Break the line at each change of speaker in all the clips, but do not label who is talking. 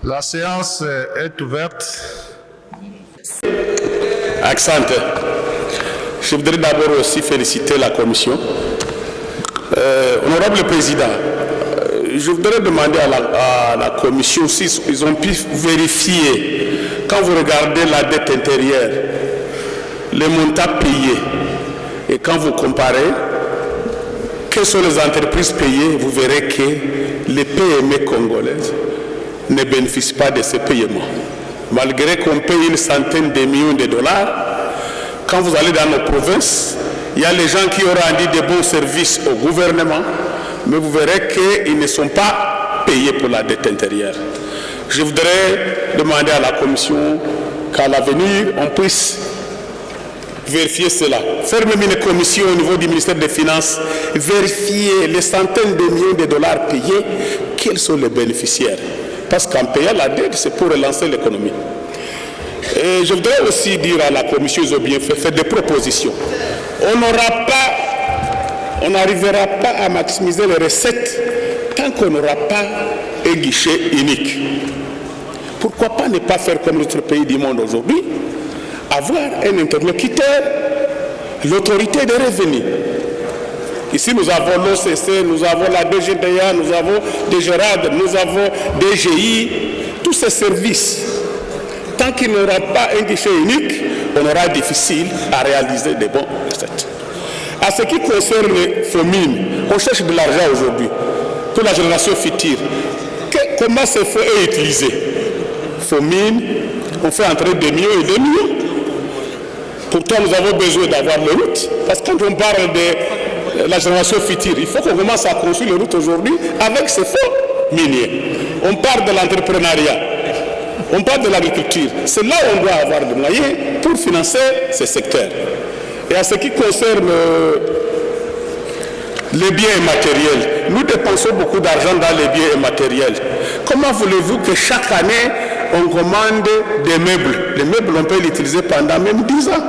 La séance est ouverte.
Accent. Je voudrais d'abord aussi féliciter la commission. Honorable Président, je voudrais demander à la commission si ils ont pu vérifier, quand vous regardez la dette intérieure, les montants payés, et quand vous comparez, quelles sont les entreprises payées, vous verrez que les PME congolaises ne bénéficient pas de ces paiements. Malgré qu'on paye une centaine de millions de dollars, quand vous allez dans nos provinces, il y a les gens qui auront rendu de bons services au gouvernement, mais vous verrez qu'ils ne sont pas payés pour la dette intérieure. Je voudrais demander à la commission qu'à l'avenir, on puisse vérifier cela. Faire même une commission au niveau du ministère des Finances, vérifier les centaines de millions de dollars payés, quels sont les bénéficiaires. Parce qu'en payant la dette, c'est pour relancer l'économie. Et je voudrais aussi dire à la commission, ils ont bien fait des propositions. On n'arrivera pas à maximiser les recettes tant qu'on n'aura pas un guichet unique. Pourquoi pas ne pas faire comme notre pays du monde aujourd'hui, avoir un interlocuteur, l'autorité des revenus. Ici, nous avons l'OCC, nous avons la DGDA, nous avons DGRAD, nous avons DGI, tous ces services. Tant qu'il n'y aura pas un guichet unique, on aura difficile à réaliser des bons recettes. À ce qui concerne les FOMIN, on cherche de l'argent aujourd'hui pour la génération future. Comment ces fonds est utilisé? FOMIN, on fait entrer des millions et des millions. Pourtant, nous avons besoin d'avoir les routes, parce que quand on parle de la génération future, il faut qu'on commence à construire les routes aujourd'hui avec ces fonds miniers. On parle de l'entrepreneuriat. On parle de l'agriculture. C'est là où on doit avoir des moyens pour financer ces secteurs. Et en ce qui concerne les biens immatériels, nous dépensons beaucoup d'argent dans les biens immatériels. Comment voulez-vous que chaque année, on commande des meubles? Les meubles, on peut les utiliser pendant même 10 ans.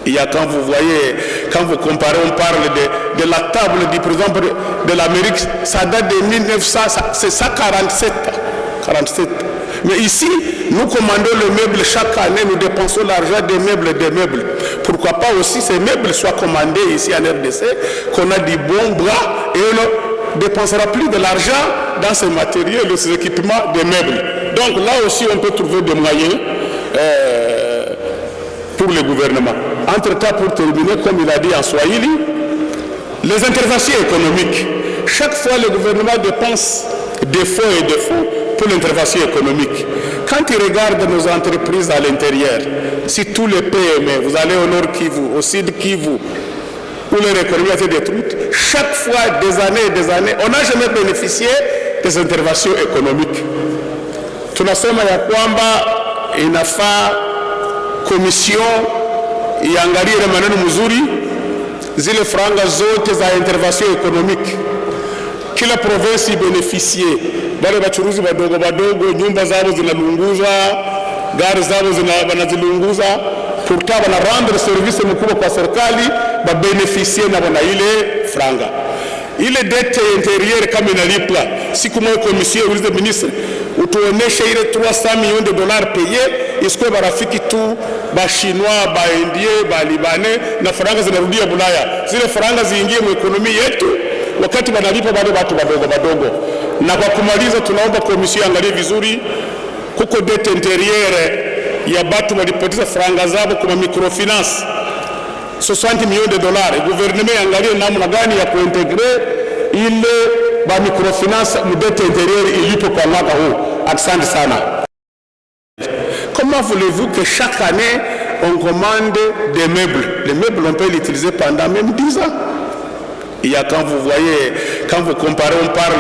Il y a quand vous voyez, quand vous comparez, on parle de la table du président de l'Amérique, ça date de 1900, c'est ça 47. Mais ici, nous commandons le meuble chaque année, nous dépensons l'argent des meubles. Pourquoi pas aussi ces meubles soient commandés ici en RDC, qu'on a des bons bras et on ne dépensera plus de l'argent dans ces matériels, ces équipements des meubles. Donc là aussi, on peut trouver des moyens pour le gouvernement. Entre-temps, pour terminer, comme il a dit en Swahili, les interventions économiques. Chaque fois, le gouvernement dépense des fonds et des fonds pour l'intervention économique. Quand il regarde nos entreprises à l'intérieur, si tous les PME, vous allez au Nord Kivu, au Sud Kivu, où leur économie a été détruite, chaque fois, des années, on n'a jamais bénéficié des interventions économiques. Tunasema ya kwamba inafaa commission iangalie maneno mzuri zile franga zote za intervention économique. Kila province ibeneficie. Wale wachuruzi wadogo, nyumba zao zinalunguzwa, gari zao wanazilunguza, pourtant wana rendre service mkubwa kwa serikali, babeneficie na wana ile franga. Ile dette intérieure kama inalipwa, siku moja commission ulize ministre, utuoneshe ile 300 millions de dollars payés, isikuwe barafiki tu, ba Chinois, ba Indien, ba Libanais, na franga zinarudia Bulaya. Zile franga ziingie mu ekonomi yetu, wakati wanalipa wale watu wadogo. Na kwa kumaliza, tunaomba komisiyo angalie vizuri, kuko dette intérieure ya batu walipoteza franga zao kwa microfinance 60 millions de dollars. Gouvernement angalie namna gani ya kuintegre ile ba microfinance mu dette intérieure ilipo kwa mwaka huu. Asante sana. Comment voulez-vous que chaque année on commande des meubles? Les meubles, on peut les utiliser pendant même 10 ans. Il y a quand vous voyez, quand vous comparez, on parle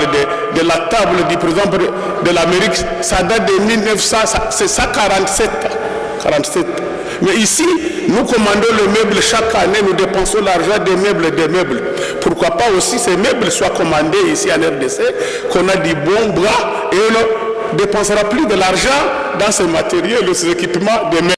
de la table du président de l'Amérique, ça date de 1900, c'est ça 47. Mais ici, nous commandons le meuble chaque année, nous dépensons l'argent des meubles. Pourquoi pas aussi ces meubles soient commandés ici en RDC, qu'on a des bons bras et on ne dépensera plus de l'argent dans ces matériels, ces équipements des meubles.